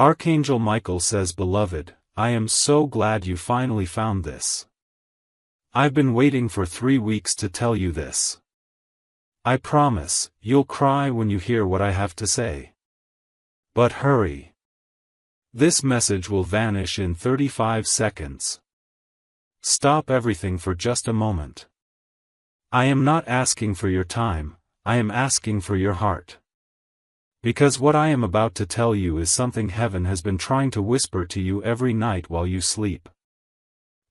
Archangel Michael says, "Beloved, I am so glad you finally found this. I've been waiting for 3 weeks to tell you this. I promise, you'll cry when you hear what I have to say. But hurry. This message will vanish in 35 seconds. Stop everything for just a moment. I am not asking for your time, I am asking for your heart. Because what I am about to tell you is something heaven has been trying to whisper to you every night while you sleep.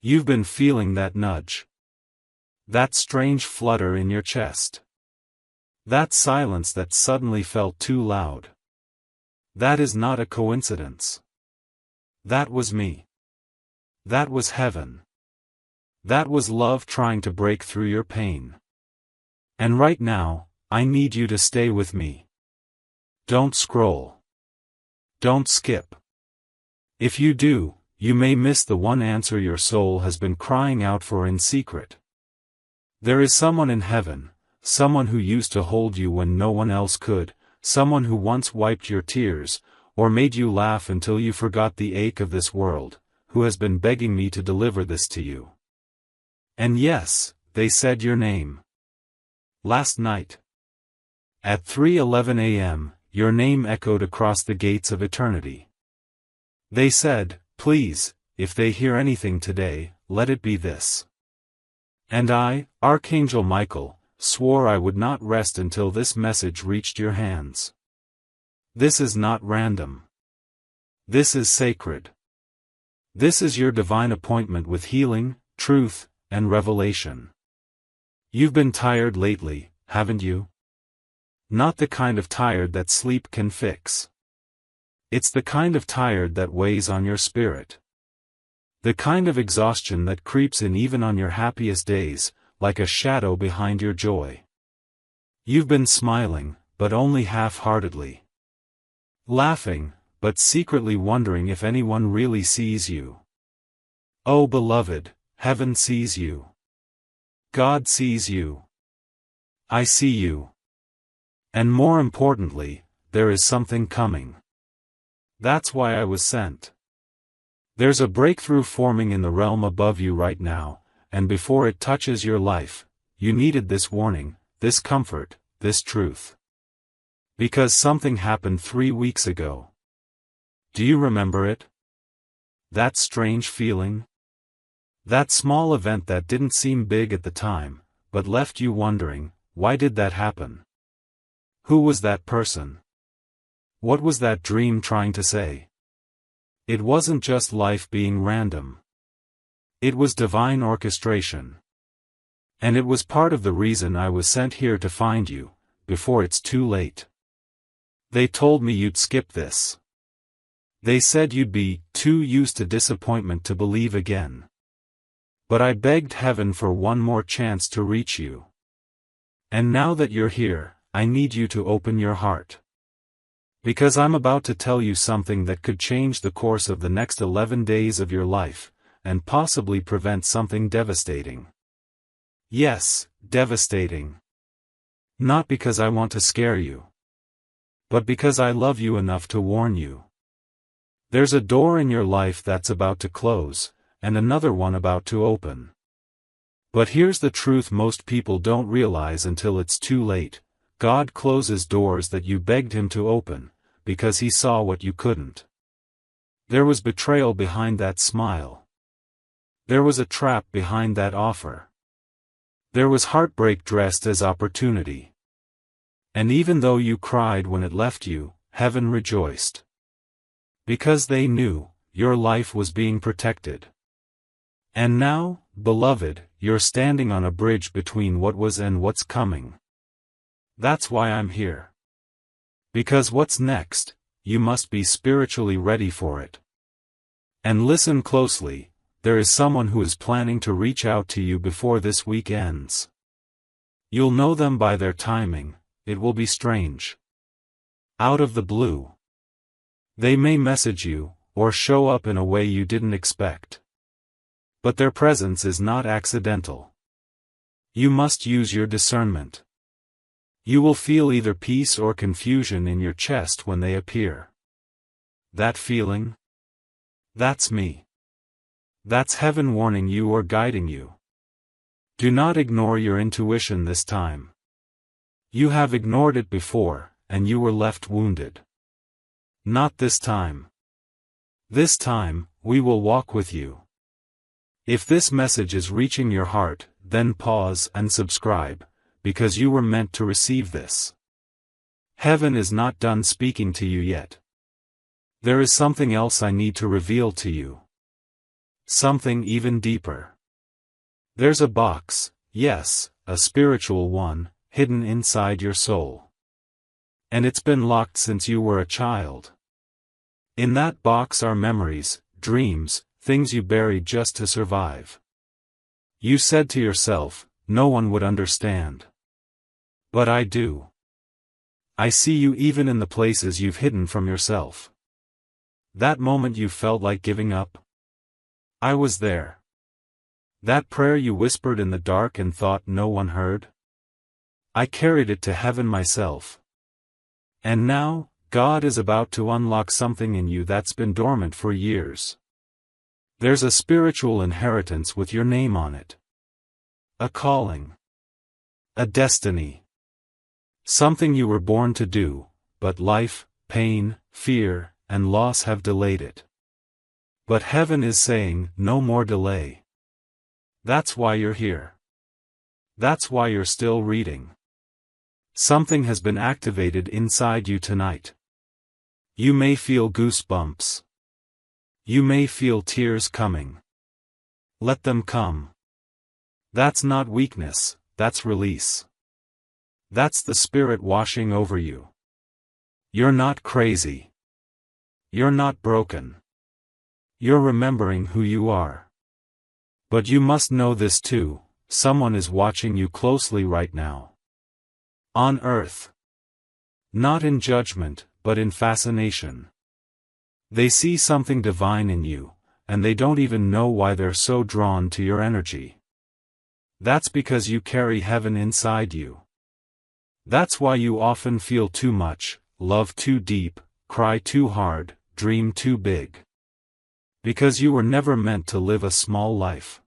You've been feeling that nudge. That strange flutter in your chest. That silence that suddenly felt too loud. That is not a coincidence. That was me. That was heaven. That was love trying to break through your pain. And right now, I need you to stay with me. Don't scroll. Don't skip. If you do, you may miss the one answer your soul has been crying out for in secret. There is someone in heaven, someone who used to hold you when no one else could, someone who once wiped your tears, or made you laugh until you forgot the ache of this world, who has been begging me to deliver this to you. And yes, they said your name. Last night. At 3:11 a.m., your name echoed across the gates of eternity. They said, "Please, if they hear anything today, let it be this." And I, Archangel Michael, swore I would not rest until this message reached your hands. This is not random. This is sacred. This is your divine appointment with healing, truth, and revelation. You've been tired lately, haven't you? Not the kind of tired that sleep can fix. It's the kind of tired that weighs on your spirit. The kind of exhaustion that creeps in even on your happiest days, like a shadow behind your joy. You've been smiling, but only half-heartedly. Laughing, but secretly wondering if anyone really sees you. Oh beloved, heaven sees you. God sees you. I see you. And more importantly, there is something coming. That's why I was sent. There's a breakthrough forming in the realm above you right now, and before it touches your life, you needed this warning, this comfort, this truth. Because something happened 3 weeks ago. Do you remember it? That strange feeling? That small event that didn't seem big at the time, but left you wondering, why did that happen? Who was that person? What was that dream trying to say? It wasn't just life being random. It was divine orchestration. And it was part of the reason I was sent here to find you, before it's too late. They told me you'd skip this. They said you'd be too used to disappointment to believe again. But I begged heaven for one more chance to reach you. And now that you're here, I need you to open your heart. Because I'm about to tell you something that could change the course of the next 11 days of your life, and possibly prevent something devastating. Yes, devastating. Not because I want to scare you. But because I love you enough to warn you. There's a door in your life that's about to close, and another one about to open. But here's the truth most people don't realize until it's too late. God closes doors that you begged him to open, because he saw what you couldn't. There was betrayal behind that smile. There was a trap behind that offer. There was heartbreak dressed as opportunity. And even though you cried when it left you, heaven rejoiced. Because they knew, your life was being protected. And now, beloved, you're standing on a bridge between what was and what's coming. That's why I'm here. Because what's next, you must be spiritually ready for it. And listen closely, there is someone who is planning to reach out to you before this week ends. You'll know them by their timing, it will be strange. Out of the blue. They may message you, or show up in a way you didn't expect. But their presence is not accidental. You must use your discernment. You will feel either peace or confusion in your chest when they appear. that feeling? That's me. That's heaven warning you or guiding you. Do not ignore your intuition this time. You have ignored it before, and you were left wounded. Not this time. This time, we will walk with you. If this message is reaching your heart, then pause and subscribe, because you were meant to receive this. Heaven is not done speaking to you yet. There is something else I need to reveal to you. Something even deeper. There's a box, yes, a spiritual one, hidden inside your soul. And it's been locked since you were a child. In that box are memories, dreams, things you buried just to survive. You said to yourself, no one would understand. But I do. I see you even in the places you've hidden from yourself. That moment you felt like giving up? I was there. That prayer you whispered in the dark and thought no one heard? I carried it to heaven myself. And now, God is about to unlock something in you that's been dormant for years. There's a spiritual inheritance with your name on it. A calling. A destiny. Something you were born to do, but life, pain, fear, and loss have delayed it. But heaven is saying, no more delay. That's why you're here. That's why you're still reading. Something has been activated inside you tonight. You may feel goosebumps. You may feel tears coming. Let them come. That's not weakness, that's release. That's the Spirit washing over you. You're not crazy. You're not broken. You're remembering who you are. But you must know this too, someone is watching you closely right now. On earth. Not in judgment, but in fascination. They see something divine in you, and they don't even know why they're so drawn to your energy. That's because you carry heaven inside you. That's why you often feel too much, love too deep, cry too hard, dream too big. Because you were never meant to live a small life.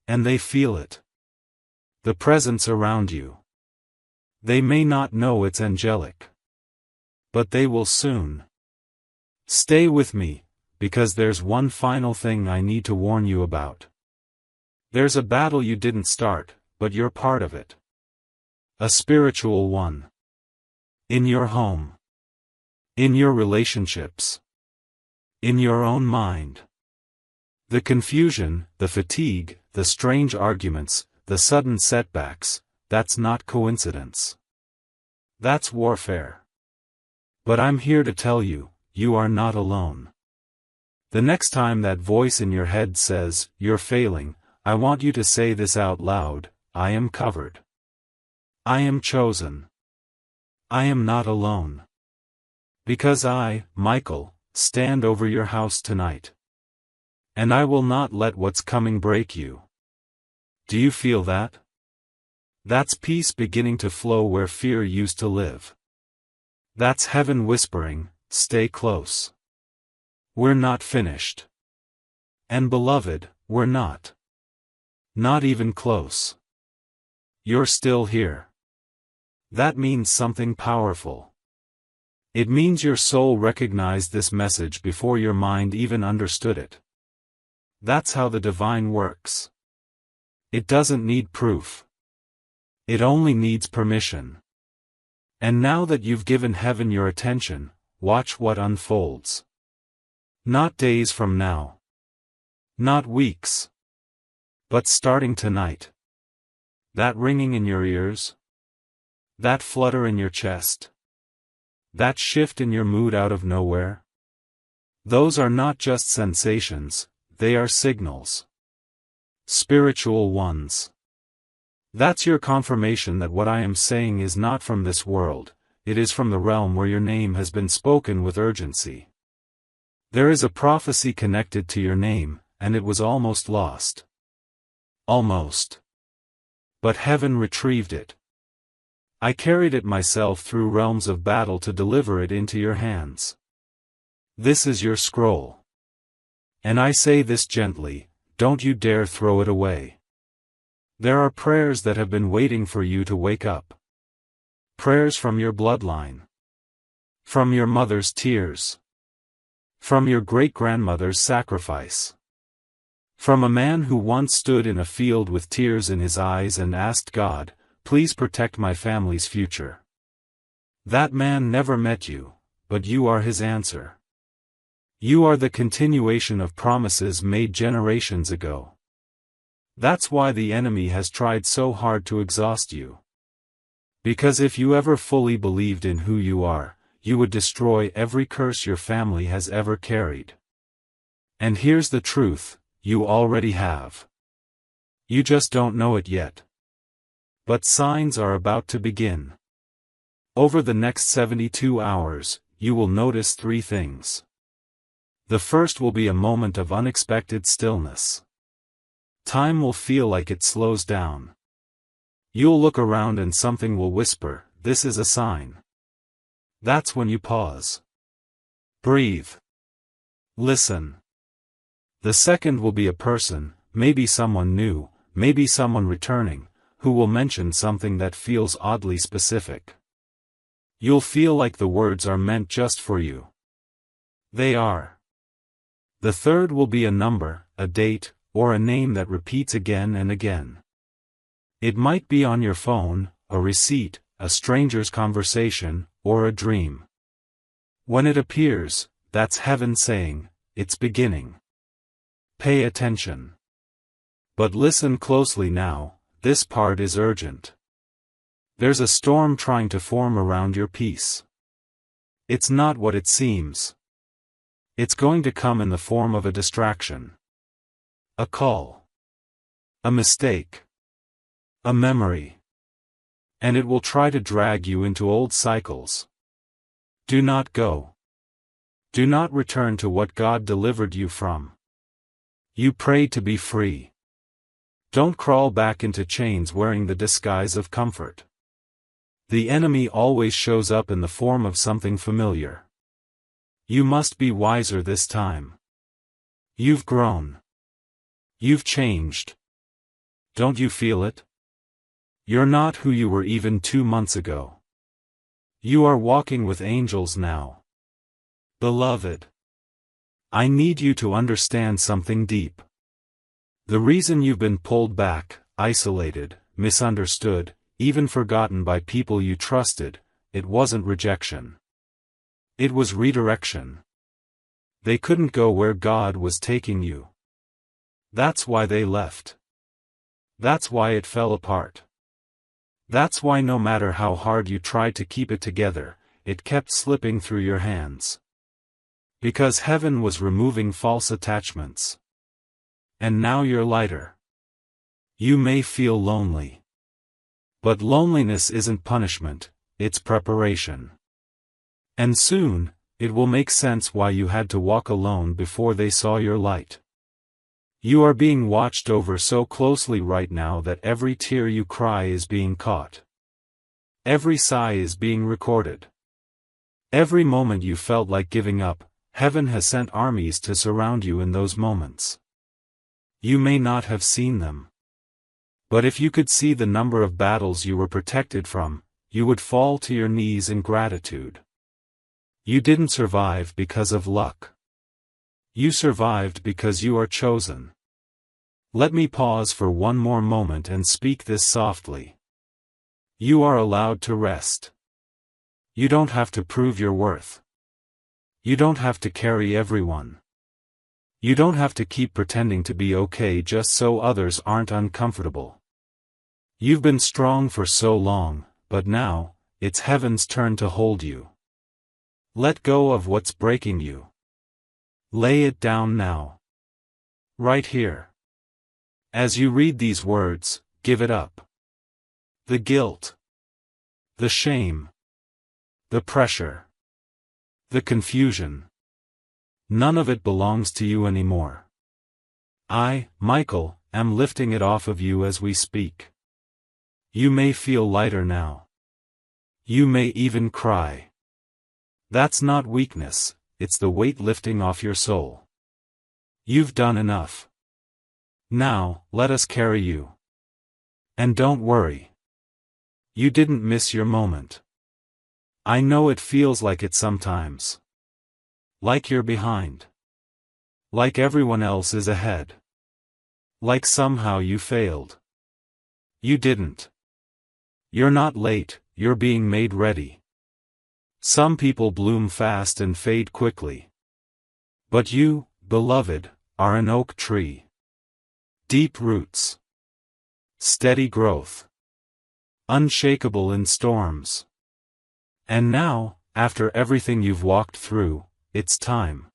And they feel it. The presence around you. They may not know it's angelic. But they will soon. Stay with me, because there's one final thing I need to warn you about. There's a battle you didn't start, but you're part of it. A spiritual one. In your home. In your relationships. In your own mind. The confusion, the fatigue, the strange arguments, the sudden setbacks, that's not coincidence. That's warfare. But I'm here to tell you, you are not alone. The next time that voice in your head says, you're failing, I want you to say this out loud, I am covered. I am chosen. I am not alone. Because I, Michael, stand over your house tonight. And I will not let what's coming break you. Do you feel that? That's peace beginning to flow where fear used to live. That's heaven whispering, stay close. We're not finished. And beloved, we're not. Not even close. You're still here. That means something powerful. It means your soul recognized this message before your mind even understood it. That's how the divine works. It doesn't need proof. It only needs permission. And now that you've given heaven your attention, watch what unfolds. Not days from now. Not weeks. But starting tonight. That ringing in your ears. That flutter in your chest. That shift in your mood out of nowhere. Those are not just sensations, they are signals. Spiritual ones. That's your confirmation that what I am saying is not from this world, it is from the realm where your name has been spoken with urgency. There is a prophecy connected to your name, and it was almost lost. Almost. But heaven retrieved it. I carried it myself through realms of battle to deliver it into your hands. This is your scroll. And I say this gently, don't you dare throw it away. There are prayers that have been waiting for you to wake up. Prayers from your bloodline. From your mother's tears. From your great-grandmother's sacrifice. From a man who once stood in a field with tears in his eyes and asked God, please protect my family's future. That man never met you, but you are his answer. You are the continuation of promises made generations ago. That's why the enemy has tried so hard to exhaust you. Because if you ever fully believed in who you are, you would destroy every curse your family has ever carried. And here's the truth, you already have. You just don't know it yet. But signs are about to begin. Over the next 72 hours, you will notice 3 things. The first will be a moment of unexpected stillness. Time will feel like it slows down. You'll look around and something will whisper, this is a sign. That's when you pause. Breathe. Listen. The second will be a person, maybe someone new, maybe someone returning, who will mention something that feels oddly specific. You'll feel like the words are meant just for you. They are. The third will be a number, a date, or a name that repeats again and again. It might be on your phone, a receipt, a stranger's conversation, or a dream. When it appears, that's heaven saying, it's beginning. Pay attention. But listen closely now, this part is urgent. There's a storm trying to form around your peace. It's not what it seems. It's going to come in the form of a distraction. A call. A mistake. A memory. And it will try to drag you into old cycles. Do not go. Do not return to what God delivered you from. You prayed to be free. Don't crawl back into chains wearing the disguise of comfort. The enemy always shows up in the form of something familiar. You must be wiser this time. You've grown. You've changed. Don't you feel it? You're not who you were even 2 months ago. You are walking with angels now. Beloved, I need you to understand something deep. The reason you've been pulled back, isolated, misunderstood, even forgotten by people you trusted, it wasn't rejection. It was redirection. They couldn't go where God was taking you. That's why they left. That's why it fell apart. That's why no matter how hard you tried to keep it together, it kept slipping through your hands. Because heaven was removing false attachments. And now you're lighter. You may feel lonely. But loneliness isn't punishment, it's preparation. And soon, it will make sense why you had to walk alone before they saw your light. You are being watched over so closely right now that every tear you cry is being caught. Every sigh is being recorded. Every moment you felt like giving up, heaven has sent armies to surround you in those moments. You may not have seen them. But if you could see the number of battles you were protected from, you would fall to your knees in gratitude. You didn't survive because of luck. You survived because you are chosen. Let me pause for one more moment and speak this softly. You are allowed to rest. You don't have to prove your worth. You don't have to carry everyone. You don't have to keep pretending to be okay just so others aren't uncomfortable. You've been strong for so long, but now, it's heaven's turn to hold you. Let go of what's breaking you. Lay it down now. Right here. As you read these words, give it up. The guilt. The shame. The pressure. The confusion. None of it belongs to you anymore. I, Michael, am lifting it off of you as we speak. You may feel lighter now. You may even cry. That's not weakness, it's the weight lifting off your soul. You've done enough. Now, let us carry you. And don't worry. You didn't miss your moment. I know it feels like it sometimes. Like you're behind. Like everyone else is ahead. Like somehow you failed. You didn't. You're not late, you're being made ready. Some people bloom fast and fade quickly. But you, beloved, are an oak tree. Deep roots. Steady growth. Unshakable in storms. And now, after everything you've walked through, it's time.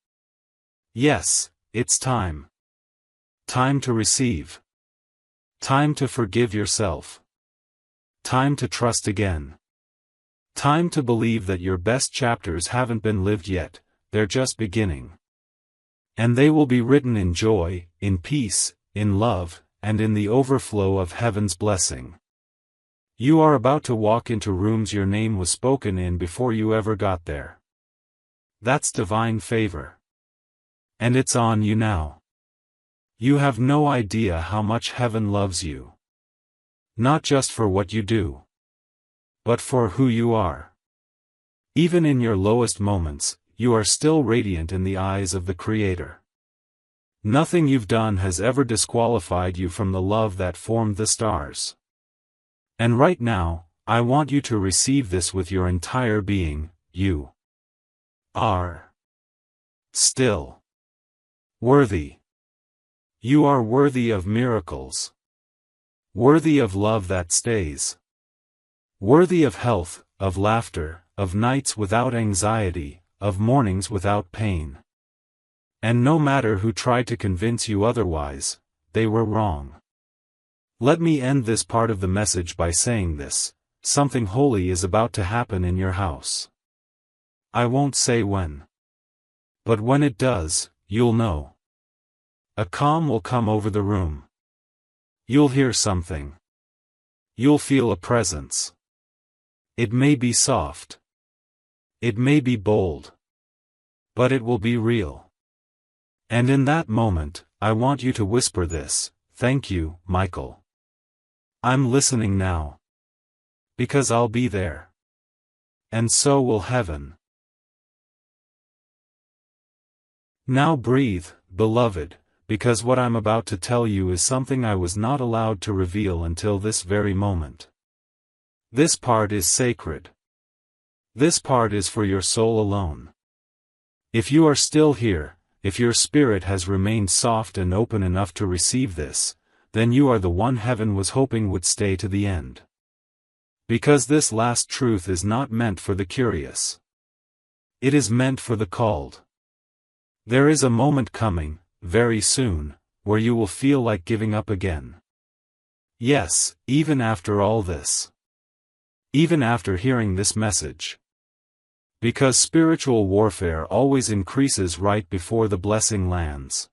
Yes, it's time. Time to receive. Time to forgive yourself. Time to trust again. Time to believe that your best chapters haven't been lived yet, they're just beginning. And they will be written in joy, in peace, in love, and in the overflow of heaven's blessing. You are about to walk into rooms your name was spoken in before you ever got there. That's divine favor. And it's on you now. You have no idea how much heaven loves you. Not just for what you do, but for who you are. Even in your lowest moments, you are still radiant in the eyes of the Creator. Nothing you've done has ever disqualified you from the love that formed the stars. And right now, I want you to receive this with your entire being. You are still worthy. You are worthy of miracles. Worthy of love that stays. Worthy of health, of laughter, of nights without anxiety, of mornings without pain. And no matter who tried to convince you otherwise, they were wrong. Let me end this part of the message by saying this: something holy is about to happen in your house. I won't say when. But when it does, you'll know. A calm will come over the room. You'll hear something. You'll feel a presence. It may be soft. It may be bold. But it will be real. And in that moment, I want you to whisper this: "Thank you, Michael. I'm listening now. Because I'll be there. And so will heaven." Now breathe, beloved, because what I'm about to tell you is something I was not allowed to reveal until this very moment. This part is sacred. This part is for your soul alone. If you are still here, if your spirit has remained soft and open enough to receive this, then you are the one heaven was hoping would stay to the end. Because this last truth is not meant for the curious. It is meant for the called. There is a moment coming, very soon, where you will feel like giving up again. Yes, even after all this. Even after hearing this message. Because spiritual warfare always increases right before the blessing lands.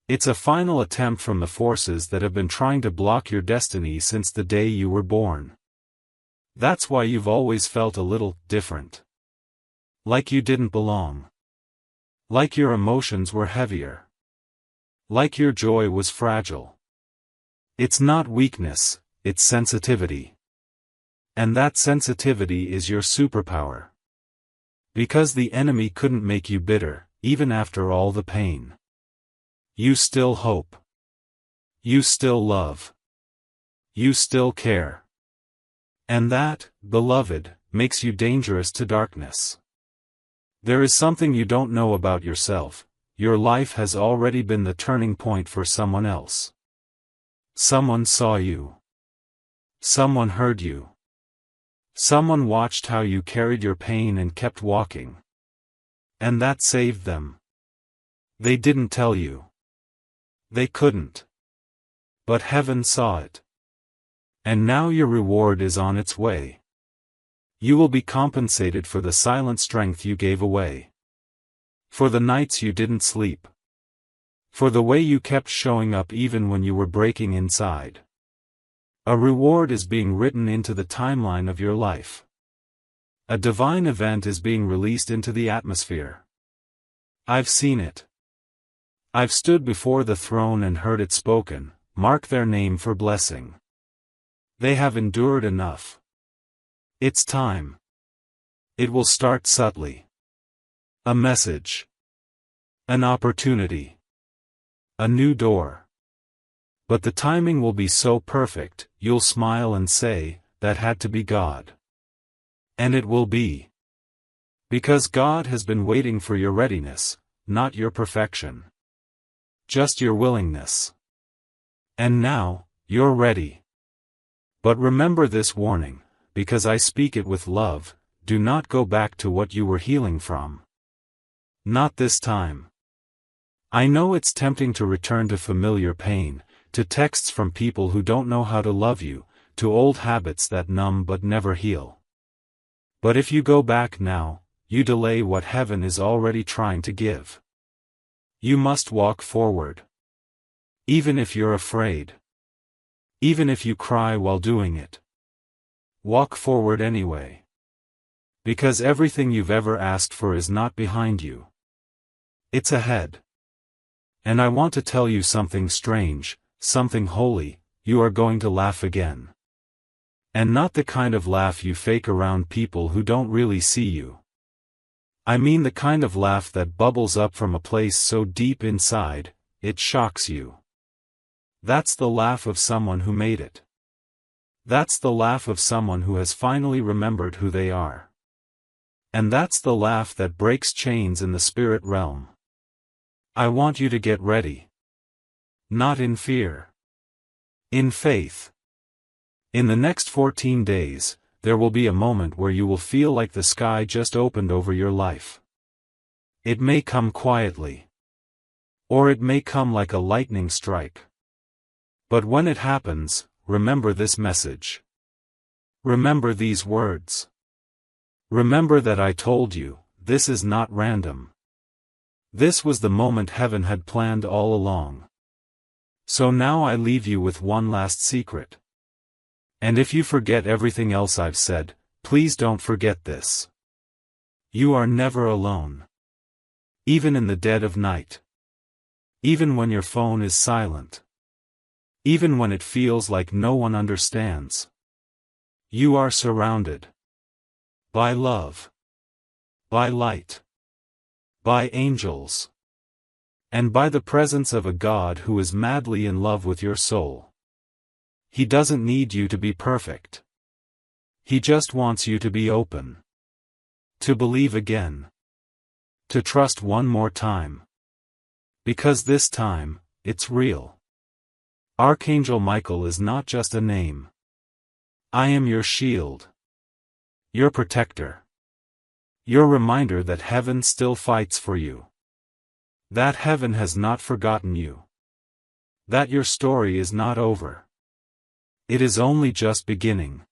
It's a final attempt from the forces that have been trying to block your destiny since the day you were born. That's why you've always felt a little different. Like you didn't belong. Like your emotions were heavier. Like your joy was fragile. It's not weakness, it's sensitivity. And that sensitivity is your superpower. Because the enemy couldn't make you bitter, even after all the pain. You still hope. You still love. You still care. And that, beloved, makes you dangerous to darkness. There is something you don't know about yourself. Your life has already been the turning point for someone else. Someone saw you. Someone heard you. Someone watched how you carried your pain and kept walking. And that saved them. They didn't tell you. They couldn't. But heaven saw it. And now your reward is on its way. You will be compensated for the silent strength you gave away. For the nights you didn't sleep. For the way you kept showing up even when you were breaking inside. A reward is being written into the timeline of your life. A divine event is being released into the atmosphere. I've seen it. I've stood before the throne and heard it spoken, mark their name for blessing. They have endured enough. It's time. It will start subtly. A message. An opportunity. A new door. But the timing will be so perfect, you'll smile and say, that had to be God. And it will be. Because God has been waiting for your readiness, not your perfection. Just your willingness. And now, you're ready. But remember this warning, because I speak it with love, do not go back to what you were healing from. Not this time. I know it's tempting to return to familiar pain, to texts from people who don't know how to love you, to old habits that numb but never heal. But if you go back now, you delay what heaven is already trying to give. You must walk forward. Even if you're afraid. Even if you cry while doing it. Walk forward anyway. Because everything you've ever asked for is not behind you. It's ahead. And I want to tell you something strange, something holy, you are going to laugh again. And not the kind of laugh you fake around people who don't really see you. I mean the kind of laugh that bubbles up from a place so deep inside, it shocks you. That's the laugh of someone who made it. That's the laugh of someone who has finally remembered who they are. And that's the laugh that breaks chains in the spirit realm. I want you to get ready. Not in fear. In faith. In the next 14 days, there will be a moment where you will feel like the sky just opened over your life. It may come quietly. Or it may come like a lightning strike. But when it happens, remember this message. Remember these words. Remember that I told you, this is not random. This was the moment heaven had planned all along. So now I leave you with one last secret. And if you forget everything else I've said, please don't forget this. You are never alone. Even in the dead of night. Even when your phone is silent. Even when it feels like no one understands. You are surrounded. By love. By light. By angels. And by the presence of a God who is madly in love with your soul. He doesn't need you to be perfect. He just wants you to be open. To believe again. To trust one more time. Because this time, it's real. Archangel Michael is not just a name. I am your shield. Your protector. Your reminder that heaven still fights for you. That heaven has not forgotten you. That your story is not over. It is only just beginning.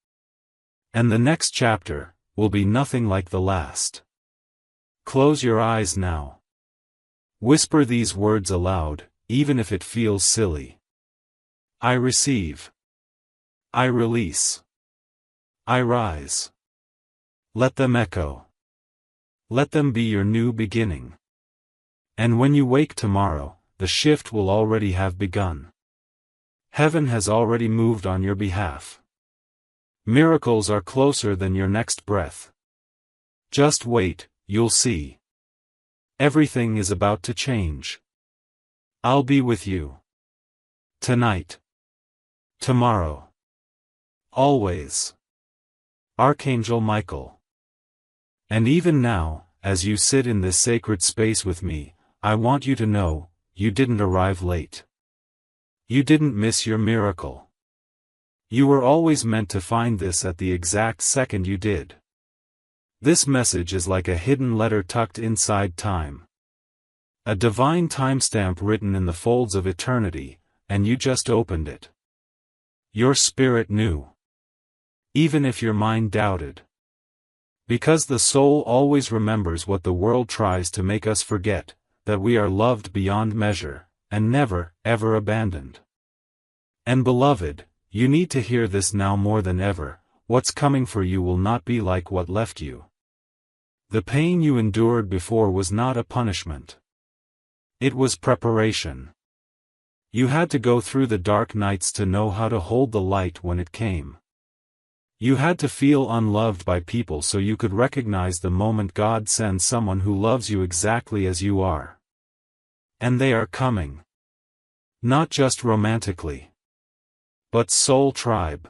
And the next chapter will be nothing like the last. Close your eyes now. Whisper these words aloud, even if it feels silly. I receive. I release. I rise. Let them echo. Let them be your new beginning. And when you wake tomorrow, the shift will already have begun. Heaven has already moved on your behalf. Miracles are closer than your next breath. Just wait, you'll see. Everything is about to change. I'll be with you. Tonight. Tomorrow. Always. Archangel Michael. And even now, as you sit in this sacred space with me, I want you to know, you didn't arrive late. You didn't miss your miracle. You were always meant to find this at the exact second you did. This message is like a hidden letter tucked inside time. A divine timestamp written in the folds of eternity, and you just opened it. Your spirit knew. Even if your mind doubted. Because the soul always remembers what the world tries to make us forget, that we are loved beyond measure, and never, ever abandoned. And beloved, you need to hear this now more than ever, what's coming for you will not be like what left you. The pain you endured before was not a punishment. It was preparation. You had to go through the dark nights to know how to hold the light when it came. You had to feel unloved by people so you could recognize the moment God sends someone who loves you exactly as you are. And they are coming. Not just romantically, but soul tribe.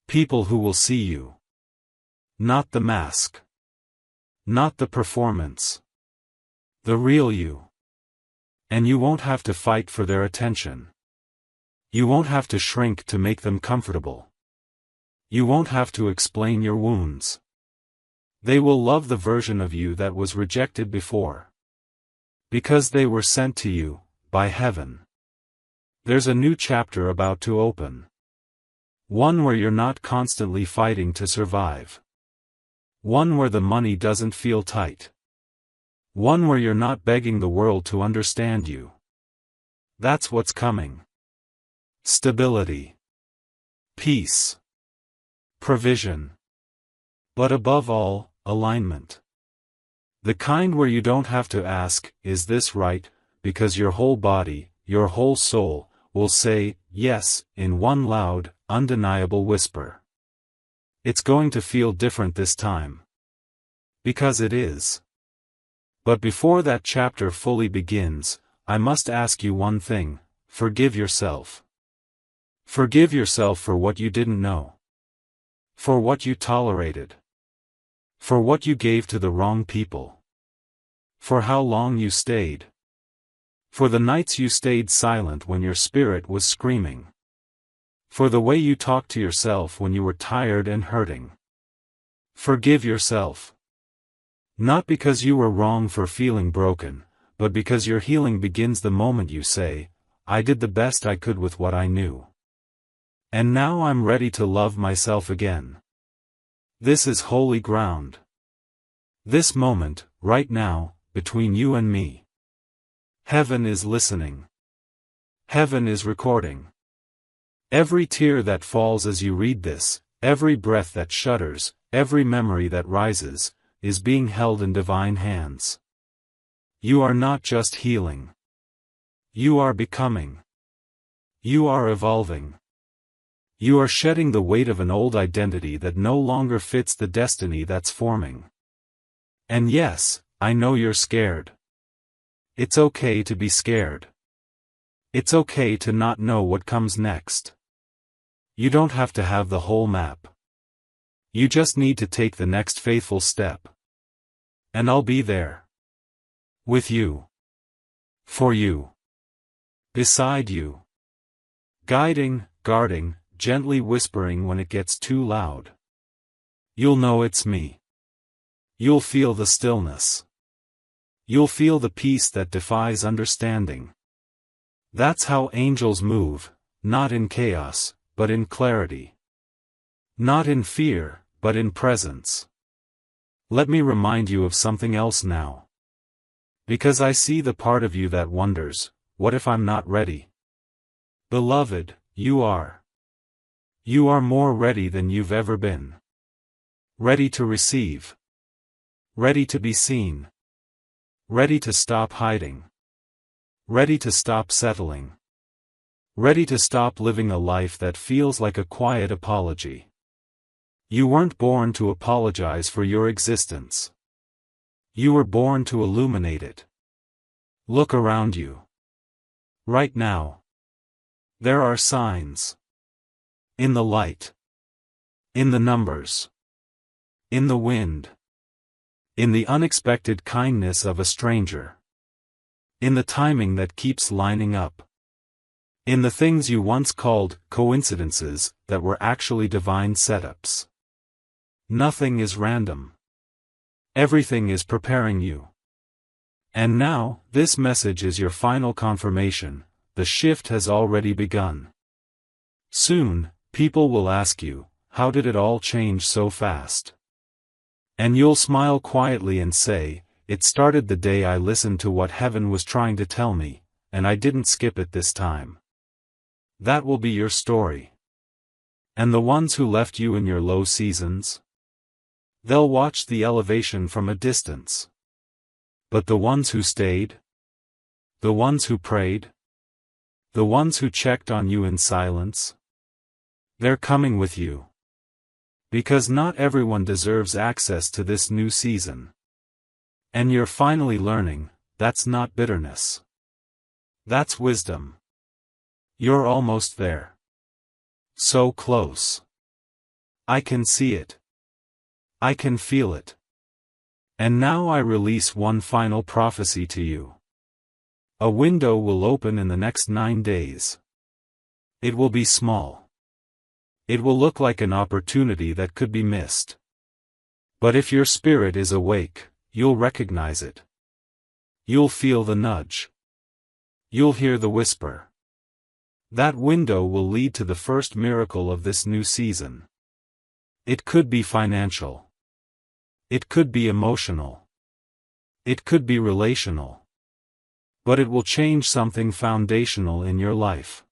People who will see you. Not the mask. Not the performance. The real you. And you won't have to fight for their attention. You won't have to shrink to make them comfortable. You won't have to explain your wounds. They will love the version of you that was rejected before. Because they were sent to you, by heaven. There's a new chapter about to open. One where you're not constantly fighting to survive. One where the money doesn't feel tight. One where you're not begging the world to understand you. That's what's coming. Stability. Peace. Provision. But above all, alignment. The kind where you don't have to ask, is this right, because your whole body, your whole soul, will say, yes, in one loud, undeniable whisper. It's going to feel different this time. Because it is. But before that chapter fully begins, I must ask you one thing: forgive yourself. Forgive yourself for what you didn't know. For what you tolerated. For what you gave to the wrong people. For how long you stayed. For the nights you stayed silent when your spirit was screaming. For the way you talked to yourself when you were tired and hurting. Forgive yourself. Not because you were wrong for feeling broken, but because your healing begins the moment you say, I did the best I could with what I knew. And now I'm ready to love myself again. This is holy ground. This moment, right now, between you and me. Heaven is listening. Heaven is recording. Every tear that falls as you read this, every breath that shudders, every memory that rises, is being held in divine hands. You are not just healing. You are becoming. You are evolving. You are shedding the weight of an old identity that no longer fits the destiny that's forming. And yes, I know you're scared. It's okay to be scared. It's okay to not know what comes next. You don't have to have the whole map. You just need to take the next faithful step. And I'll be there. With you. For you. Beside you. Guiding, guarding, gently whispering when it gets too loud. You'll know it's me. You'll feel the stillness. You'll feel the peace that defies understanding. That's how angels move, not in chaos, but in clarity. Not in fear, but in presence. Let me remind you of something else now. Because I see the part of you that wonders, what if I'm not ready? Beloved, you are. You are more ready than you've ever been. Ready to receive. Ready to be seen. Ready to stop hiding. Ready to stop settling. Ready to stop living a life that feels like a quiet apology. You weren't born to apologize for your existence. You were born to illuminate it. Look around you. Right now. There are signs. In the light. In the numbers. In the wind. In the unexpected kindness of a stranger. In the timing that keeps lining up. In the things you once called coincidences that were actually divine setups. Nothing is random. Everything is preparing you. And now, this message is your final confirmation: the shift has already begun. Soon, people will ask you, how did it all change so fast? And you'll smile quietly and say, it started the day I listened to what heaven was trying to tell me, and I didn't skip it this time. That will be your story. And the ones who left you in your low seasons? They'll watch the elevation from a distance. But the ones who stayed? The ones who prayed? The ones who checked on you in silence? They're coming with you. Because not everyone deserves access to this new season. And you're finally learning, that's not bitterness. That's wisdom. You're almost there. So close. I can see it. I can feel it. And now I release one final prophecy to you. A window will open in the next 9 days. It will be small. It will look like an opportunity that could be missed. But if your spirit is awake, you'll recognize it. You'll feel the nudge. You'll hear the whisper. That window will lead to the first miracle of this new season. It could be financial. It could be emotional. It could be relational. But it will change something foundational in your life.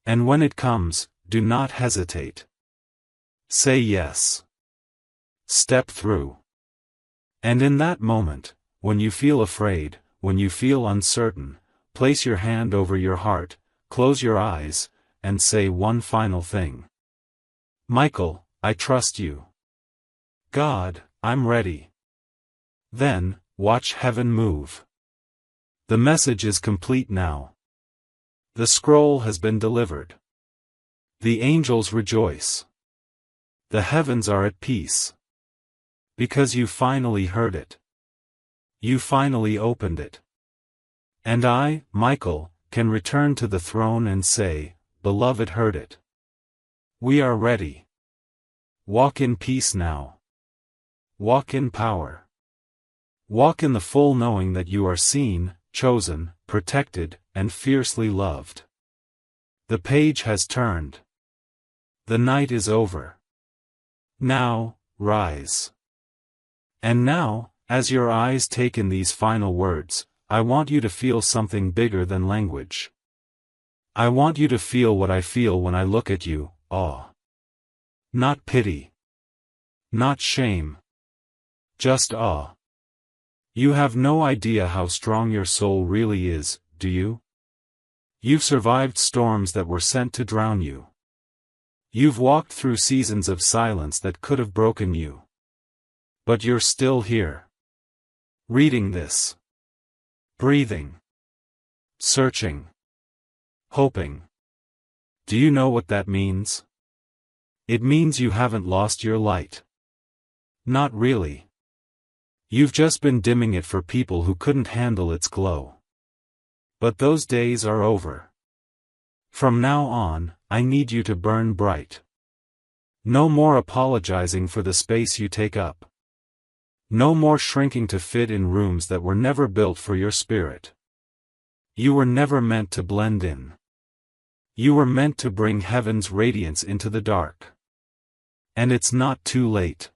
And when it comes, do not hesitate. Say yes. Step through. And in that moment, when you feel afraid, when you feel uncertain, place your hand over your heart, close your eyes, and say one final thing. Michael, I trust you. God, I'm ready. Then, watch heaven move. The message is complete now. The scroll has been delivered. The angels rejoice. The heavens are at peace. Because you finally heard it. You finally opened it. And I, Michael, can return to the throne and say, Beloved heard it. We are ready. Walk in peace now. Walk in power. Walk in the full knowing that you are seen, chosen, protected, and fiercely loved. The page has turned. The night is over. Now, rise. And now, as your eyes take in these final words, I want you to feel something bigger than language. I want you to feel what I feel when I look at you, awe. Not pity. Not shame. Just awe. You have no idea how strong your soul really is, do you? You've survived storms that were sent to drown you. You've walked through seasons of silence that could have broken you. But you're still here. Reading this. Breathing. Searching. Hoping. Do you know what that means? It means you haven't lost your light. Not really. You've just been dimming it for people who couldn't handle its glow. But those days are over. From now on, I need you to burn bright. No more apologizing for the space you take up. No more shrinking to fit in rooms that were never built for your spirit. You were never meant to blend in. You were meant to bring heaven's radiance into the dark. And it's not too late.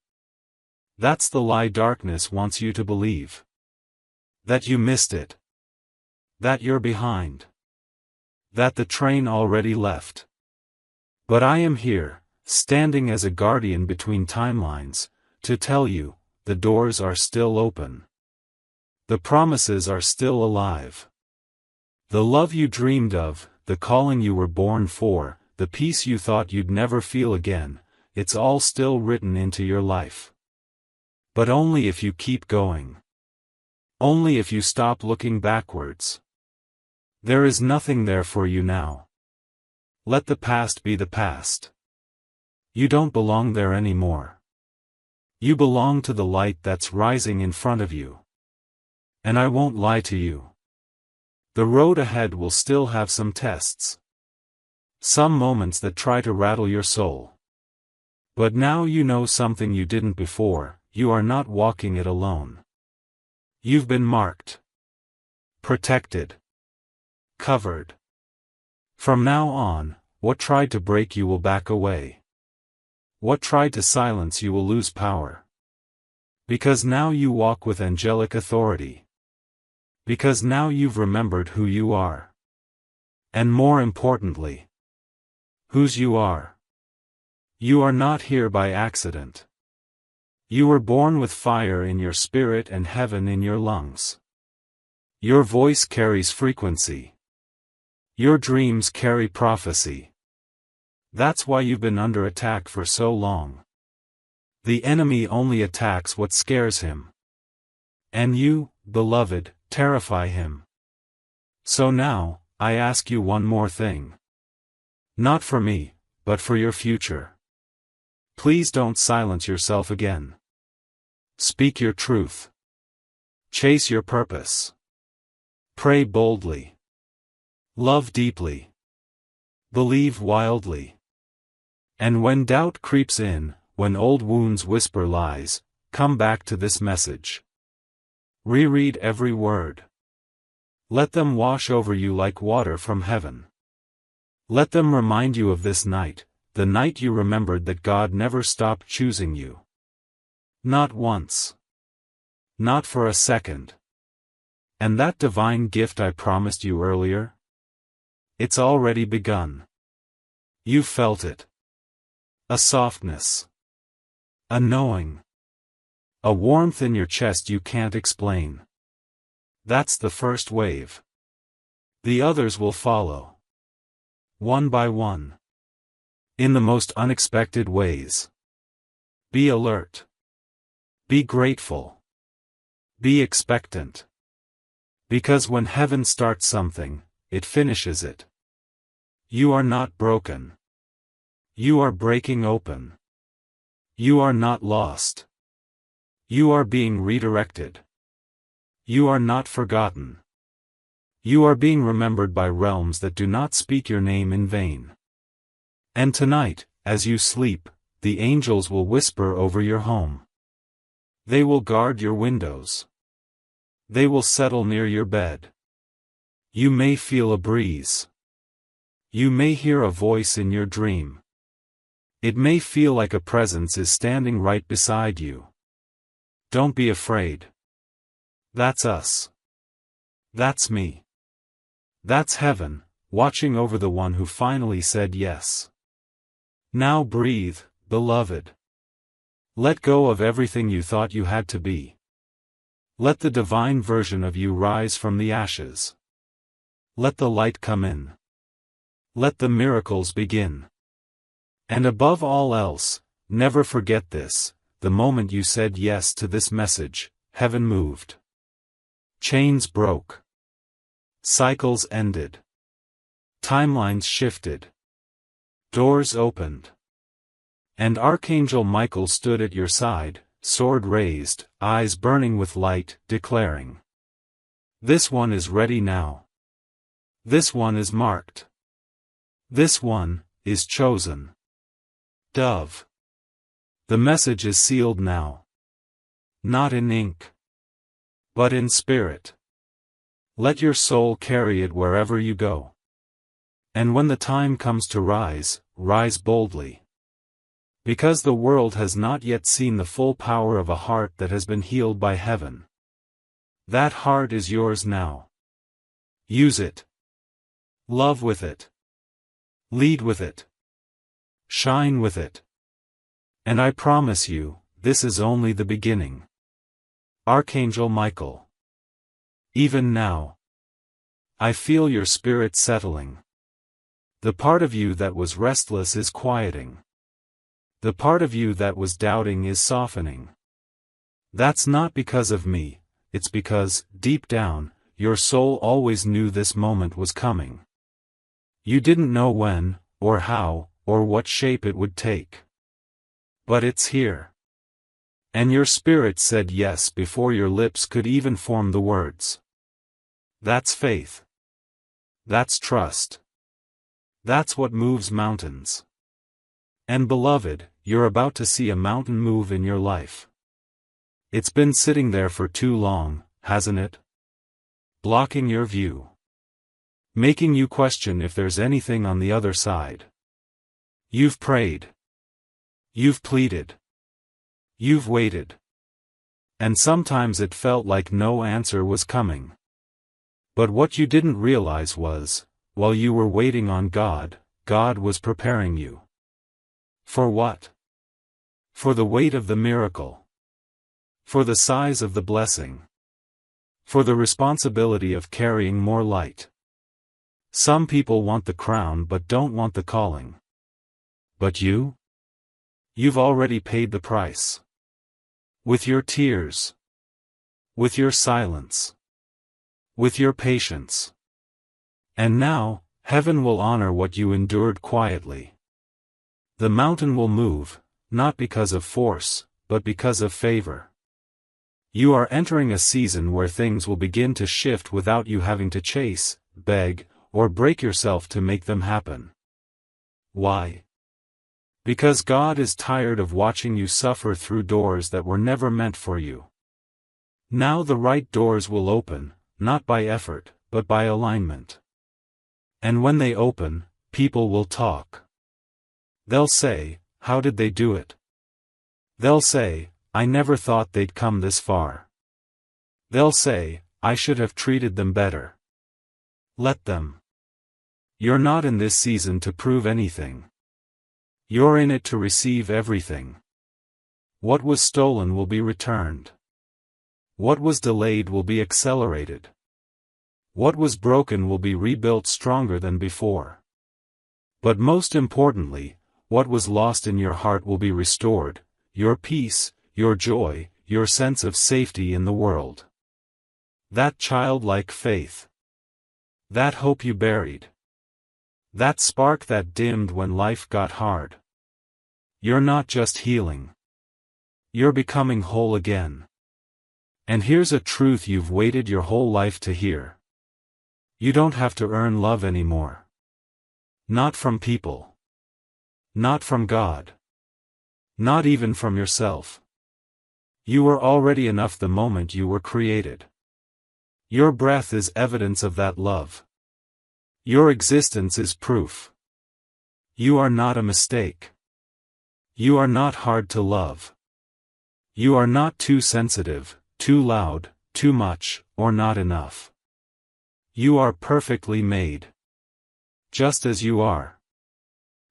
That's the lie darkness wants you to believe. That you missed it. That you're behind. That the train already left. But I am here, standing as a guardian between timelines, to tell you, the doors are still open. The promises are still alive. The love you dreamed of, the calling you were born for, the peace you thought you'd never feel again, it's all still written into your life. But only if you keep going. Only if you stop looking backwards. There is nothing there for you now. Let the past be the past. You don't belong there anymore. You belong to the light that's rising in front of you. And I won't lie to you. The road ahead will still have some tests. Some moments that try to rattle your soul. But now you know something you didn't before, you are not walking it alone. You've been marked. Protected. Covered. From now on, what tried to break you will back away. What tried to silence you will lose power. Because now you walk with angelic authority. Because now you've remembered who you are. And more importantly, whose you are. You are not here by accident. You were born with fire in your spirit and heaven in your lungs. Your voice carries frequency. Your dreams carry prophecy. That's why you've been under attack for so long. The enemy only attacks what scares him. And you, beloved, terrify him. So now, I ask you one more thing. Not for me, but for your future. Please don't silence yourself again. Speak your truth. Chase your purpose. Pray boldly. Love deeply. Believe wildly. And when doubt creeps in, when old wounds whisper lies, come back to this message. Reread every word. Let them wash over you like water from heaven. Let them remind you of this night, the night you remembered that God never stopped choosing you. Not once. Not for a second. And that divine gift I promised you earlier? It's already begun. You felt it. A softness. A knowing. A warmth in your chest you can't explain. That's the first wave. The others will follow. One by one. In the most unexpected ways. Be alert. Be grateful. Be expectant. Because when heaven starts something, it finishes it. You are not broken. You are breaking open. You are not lost. You are being redirected. You are not forgotten. You are being remembered by realms that do not speak your name in vain. And tonight, as you sleep, the angels will whisper over your home. They will guard your windows. They will settle near your bed. You may feel a breeze. You may hear a voice in your dream. It may feel like a presence is standing right beside you. Don't be afraid. That's us. That's me. That's heaven, watching over the one who finally said yes. Now breathe, beloved. Let go of everything you thought you had to be. Let the divine version of you rise from the ashes. Let the light come in. Let the miracles begin. And above all else, never forget this, the moment you said yes to this message, heaven moved. Chains broke. Cycles ended. Timelines shifted. Doors opened. And Archangel Michael stood at your side, sword raised, eyes burning with light, declaring, "This one is ready now. This one is marked. This one is chosen." Dove. The message is sealed now. Not in ink, but in spirit. Let your soul carry it wherever you go. And when the time comes to rise, rise boldly. Because the world has not yet seen the full power of a heart that has been healed by heaven. That heart is yours now. Use it. Love with it. Lead with it. Shine with it. And I promise you, this is only the beginning. Archangel Michael. Even now, I feel your spirit settling. The part of you that was restless is quieting. The part of you that was doubting is softening. That's not because of me, it's because, deep down, your soul always knew this moment was coming. You didn't know when, or how, or what shape it would take. But it's here. And your spirit said yes before your lips could even form the words. That's faith. That's trust. That's what moves mountains. And beloved, you're about to see a mountain move in your life. It's been sitting there for too long, hasn't it? Blocking your view. Making you question if there's anything on the other side. You've prayed. You've pleaded. You've waited. And sometimes it felt like no answer was coming. But what you didn't realize was, while you were waiting on God, God was preparing you. For what? For the weight of the miracle. For the size of the blessing. For the responsibility of carrying more light. Some people want the crown but don't want the calling. But you? You've already paid the price. With your tears. With your silence. With your patience. And now, heaven will honor what you endured quietly. The mountain will move, not because of force, but because of favor. You are entering a season where things will begin to shift without you having to chase, beg, or break yourself to make them happen. Why? Because God is tired of watching you suffer through doors that were never meant for you. Now the right doors will open, not by effort, but by alignment. And when they open, people will talk. They'll say, "How did they do it?" They'll say, "I never thought they'd come this far." They'll say, "I should have treated them better." Let them. You're not in this season to prove anything. You're in it to receive everything. What was stolen will be returned. What was delayed will be accelerated. What was broken will be rebuilt stronger than before. But most importantly, what was lost in your heart will be restored, your peace, your joy, your sense of safety in the world. That childlike faith. That hope you buried. That spark that dimmed when life got hard. You're not just healing. You're becoming whole again. And here's a truth you've waited your whole life to hear. You don't have to earn love anymore. Not from people. Not from God. Not even from yourself. You were already enough the moment you were created. Your breath is evidence of that love. Your existence is proof. You are not a mistake. You are not hard to love. You are not too sensitive, too loud, too much, or not enough. You are perfectly made. Just as you are.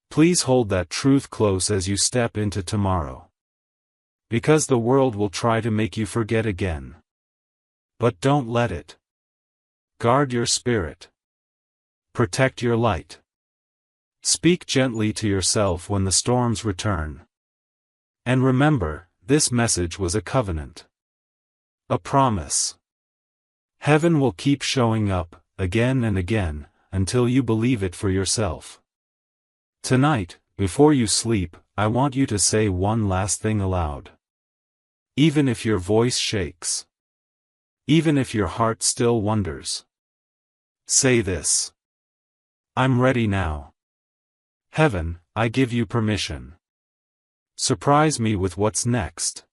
Please hold that truth close as you step into tomorrow. Because the world will try to make you forget again. But don't let it. Guard your spirit. Protect your light. Speak gently to yourself when the storms return. And remember, this message was a covenant. A promise. Heaven will keep showing up, again and again, until you believe it for yourself. Tonight, before you sleep, I want you to say one last thing aloud. Even if your voice shakes. Even if your heart still wonders. Say this. I'm ready now. Heaven, I give you permission. Surprise me with what's next.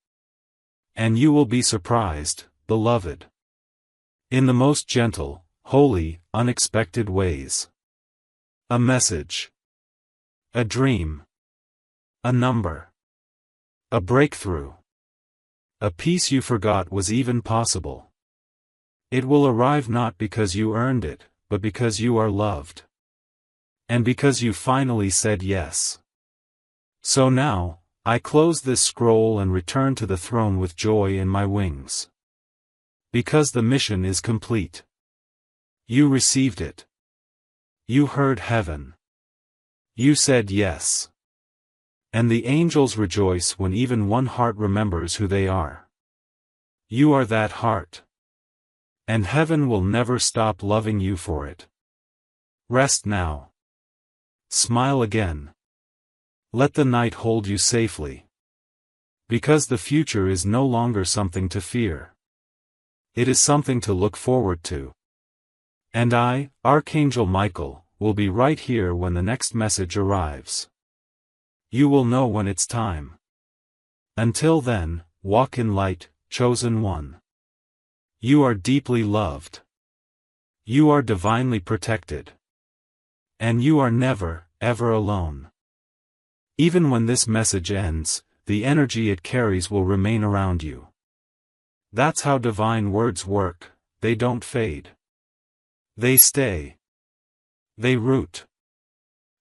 And you will be surprised, beloved. In the most gentle, holy, unexpected ways. A message. A dream. A number. A breakthrough. A peace you forgot was even possible. It will arrive not because you earned it, but because you are loved. And because you finally said yes. So now, I close this scroll and return to the throne with joy in my wings. Because the mission is complete. You received it. You heard heaven. You said yes. And the angels rejoice when even one heart remembers who they are. You are that heart. And heaven will never stop loving you for it. Rest now. Smile again. Let the night hold you safely. Because the future is no longer something to fear. It is something to look forward to. And I, Archangel Michael, will be right here when the next message arrives. You will know when it's time. Until then, walk in light, chosen one. You are deeply loved. You are divinely protected. And you are never, ever alone. Even when this message ends, the energy it carries will remain around you. That's how divine words work, they don't fade. They stay. They root.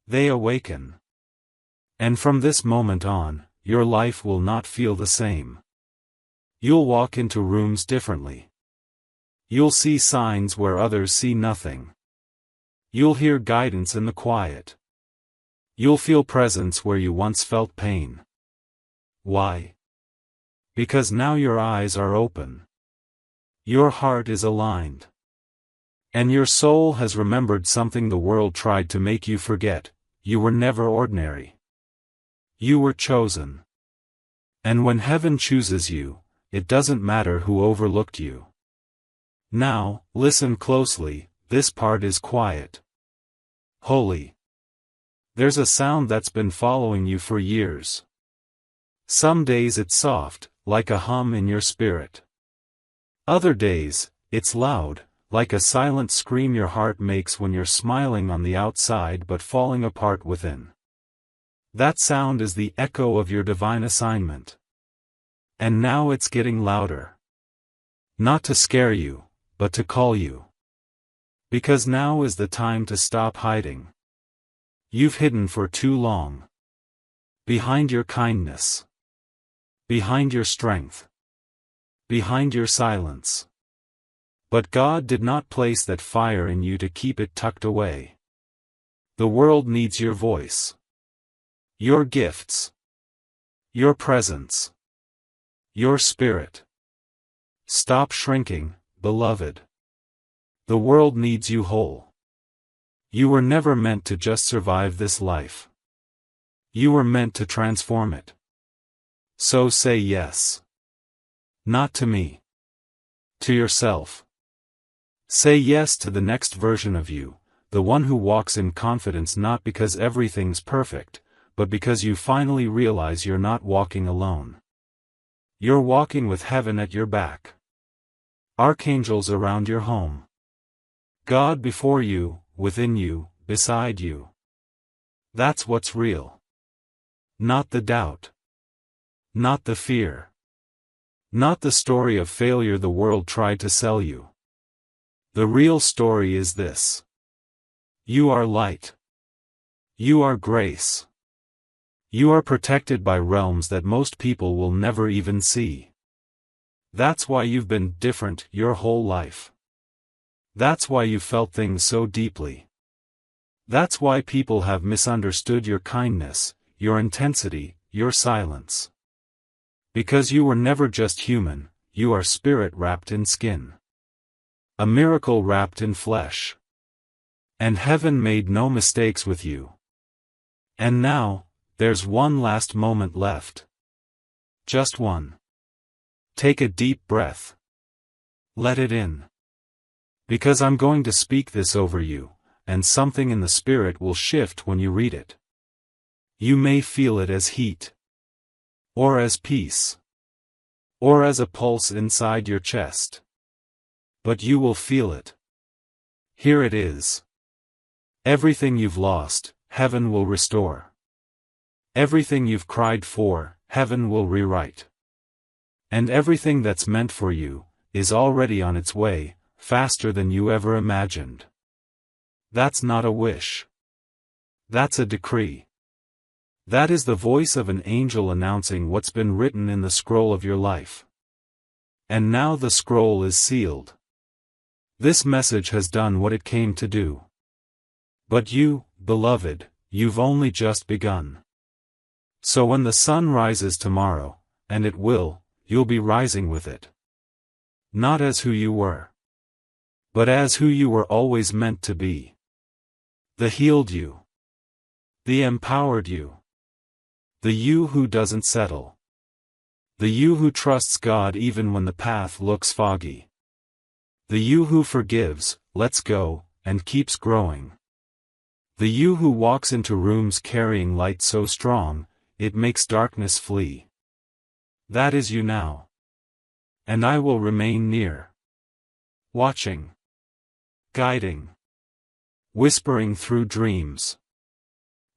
They awaken. And from this moment on, your life will not feel the same. You'll walk into rooms differently. You'll see signs where others see nothing. You'll hear guidance in the quiet. You'll feel presence where you once felt pain. Why? Because now your eyes are open. Your heart is aligned. And your soul has remembered something the world tried to make you forget: you were never ordinary. You were chosen. And when heaven chooses you, it doesn't matter who overlooked you. Now, listen closely, this part is quiet. Holy. There's a sound that's been following you for years. Some days it's soft, like a hum in your spirit. Other days, it's loud, like a silent scream your heart makes when you're smiling on the outside but falling apart within. That sound is the echo of your divine assignment. And now it's getting louder. Not to scare you, but to call you. Because now is the time to stop hiding. You've hidden for too long. Behind your kindness. Behind your strength. Behind your silence. But God did not place that fire in you to keep it tucked away. The world needs your voice. Your gifts. Your presence. Your spirit. Stop shrinking, beloved. The world needs you whole. You were never meant to just survive this life. You were meant to transform it. So say yes. Not to me. To yourself. Say yes to the next version of you, the one who walks in confidence not because everything's perfect, but because you finally realize you're not walking alone. You're walking with heaven at your back. Archangels around your home. God before you, within you, beside you. That's what's real. Not the doubt. Not the fear. Not the story of failure the world tried to sell you. The real story is this. You are light. You are grace. You are protected by realms that most people will never even see. That's why you've been different your whole life. That's why you felt things so deeply. That's why people have misunderstood your kindness, your intensity, your silence. Because you were never just human, you are spirit wrapped in skin. A miracle wrapped in flesh. And heaven made no mistakes with you. And now, there's one last moment left. Just one. Take a deep breath. Let it in. Because I'm going to speak this over you, and something in the spirit will shift when you read it. You may feel it as heat. Or as peace. Or as a pulse inside your chest. But you will feel it. Here it is. Everything you've lost, heaven will restore. Everything you've cried for, heaven will rewrite. And everything that's meant for you, is already on its way, faster than you ever imagined. That's not a wish. That's a decree. That is the voice of an angel announcing what's been written in the scroll of your life. And now the scroll is sealed. This message has done what it came to do. But you, beloved, you've only just begun. So when the sun rises tomorrow, and it will, you'll be rising with it. Not as who you were. But as who you were always meant to be. The healed you. The empowered you. The you who doesn't settle. The you who trusts God even when the path looks foggy. The you who forgives, lets go, and keeps growing. The you who walks into rooms carrying light so strong, it makes darkness flee. That is you now. And I will remain near. Watching. Guiding. Whispering through dreams.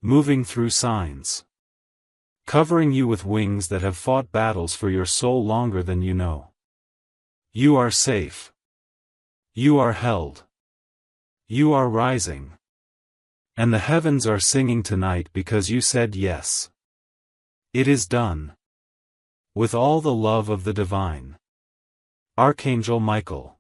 Moving through signs. Covering you with wings that have fought battles for your soul longer than you know. You are safe. You are held. You are rising. And the heavens are singing tonight because you said yes. It is done. With all the love of the divine. Archangel Michael.